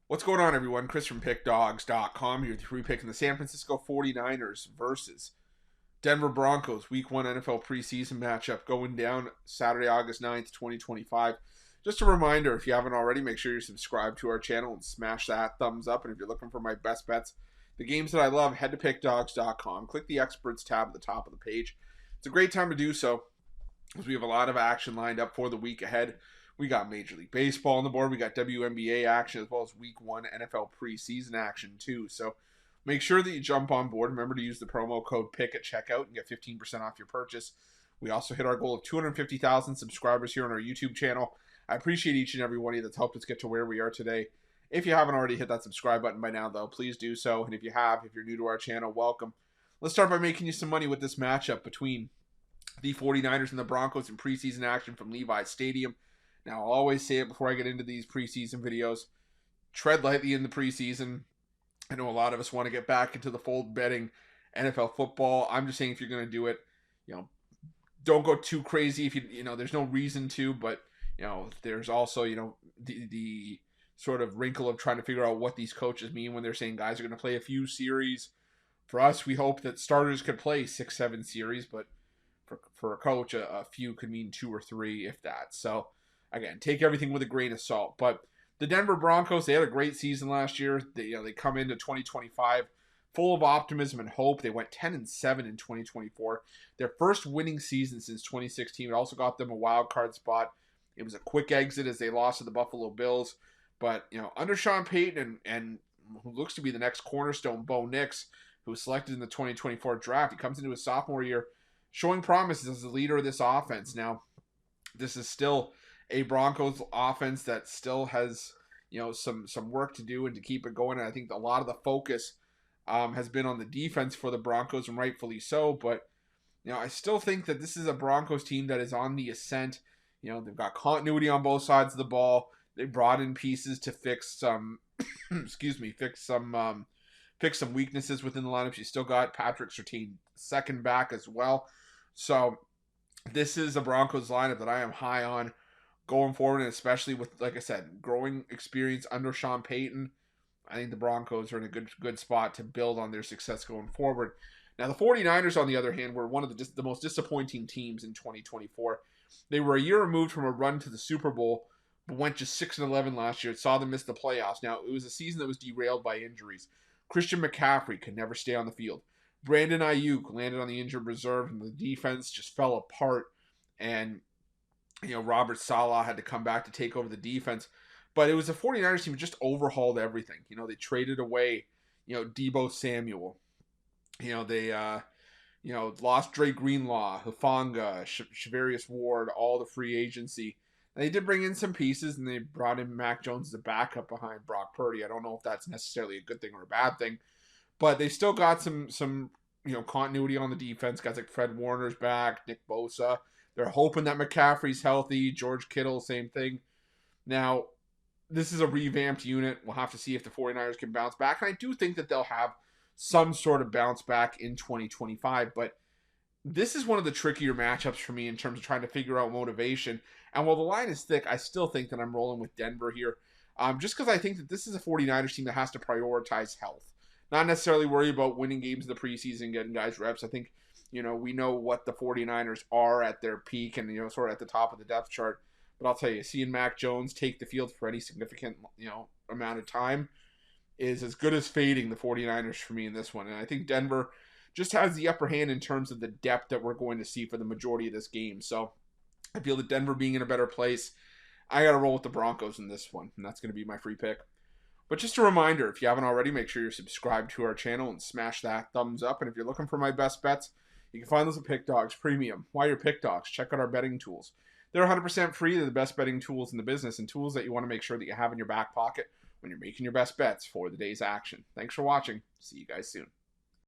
What's going on, everyone? Chris from Pickdawgz.com here with picking the San Francisco 49ers versus Denver Broncos Week 1 NFL preseason matchup going down Saturday, August 9th, 2025. Just a reminder, if you haven't already, make sure you're subscribed to our channel and smash that thumbs up. And if you're looking for my best bets, the games that I love, head to Pickdawgz.com. Click the Experts tab at the top of the page. It's a great time to do so because we have a lot of action lined up for the week ahead. We got Major League Baseball on the board. We got WNBA action as well as Week 1 NFL preseason action too. So make sure that you jump on board. Remember to use the promo code PICK at checkout and get 15% off your purchase. We also hit our goal of 250,000 subscribers here on our YouTube channel. I appreciate each and every one of you that's helped us get to where we are today. If you haven't already hit that subscribe button by now, though, please do so. And if you have, if you're new to our channel, welcome. Let's start by making you some money with this matchup between the 49ers and the Broncos in preseason action from Levi's Stadium. Now, I'll always say it before I get into these preseason videos. Tread lightly in the preseason. I know a lot of us want to get back into the fold betting NFL football. I'm just saying if you're going to do it, don't go too crazy. If there's no reason to, but, there's also, the sort of wrinkle of trying to figure out what these coaches mean when they're saying guys are going to play a few series. For us, we hope that starters could play 6-7 series, but for a coach, a few could mean 2 or 3, if that. So, again, take everything with a grain of salt. But the Denver Broncos, they had a great season last year. They come into 2025 full of optimism and hope. They went 10-7 in 2024. Their first winning season since 2016. It also got them a wild card spot. It was a quick exit as they lost to the Buffalo Bills. But, under Sean Payton and who looks to be the next cornerstone, Bo Nix, who was selected in the 2024 draft, he comes into his sophomore year showing promises as the leader of this offense. Now, this is still a Broncos offense that still has, some work to do and to keep it going. And I think a lot of the focus has been on the defense for the Broncos, and rightfully so. But, I still think that this is a Broncos team that is on the ascent. They've got continuity on both sides of the ball. They brought in pieces to fix some, fix some weaknesses within the lineup. You still got Patrick Surtain second back as well. So this is a Broncos lineup that I am high on going forward, and especially with, like I said, growing experience under Sean Payton. I think the Broncos are in a good spot to build on their success going forward. Now, the 49ers, on the other hand, were one of the most disappointing teams in 2024. They were a year removed from a run to the Super Bowl, but went just 6-11 last year. It saw them miss the playoffs. Now, it was a season that was derailed by injuries. Christian McCaffrey could never stay on the field. Brandon Ayuk landed on the injured reserve, and the defense just fell apart. And Robert Saleh had to come back to take over the defense. But it was a 49ers team that just overhauled everything. They traded away, Deebo Samuel. They, lost Dre Greenlaw, Hufanga, Shavarius Ward, all the free agency. And they did bring in some pieces, and they brought in Mac Jones as a backup behind Brock Purdy. I don't know if that's necessarily a good thing or a bad thing. But they still got some continuity on the defense. Guys like Fred Warner's back, Nick Bosa. They're hoping that McCaffrey's healthy. George Kittle, same thing. Now, this is a revamped unit. We'll have to see if the 49ers can bounce back. And I do think that they'll have some sort of bounce back in 2025. But this is one of the trickier matchups for me in terms of trying to figure out motivation. And while the line is thick, I still think that I'm rolling with Denver here. Just because I think that this is a 49ers team that has to prioritize health. Not necessarily worry about winning games in the preseason, getting guys reps. I think, we know what the 49ers are at their peak and, sort of at the top of the depth chart. But I'll tell you, seeing Mac Jones take the field for any significant, amount of time is as good as fading the 49ers for me in this one. And I think Denver just has the upper hand in terms of the depth that we're going to see for the majority of this game. So I feel that Denver being in a better place, I got to roll with the Broncos in this one. And that's going to be my free pick. But just a reminder, if you haven't already, make sure you're subscribed to our channel and smash that thumbs up. And if you're looking for my best bets, you can find those at Pickdawgz Premium. While you're Pickdawgz, check out our betting tools. They're 100% free. They're the best betting tools in the business and tools that you want to make sure that you have in your back pocket when you're making your best bets for the day's action. Thanks for watching. See you guys soon.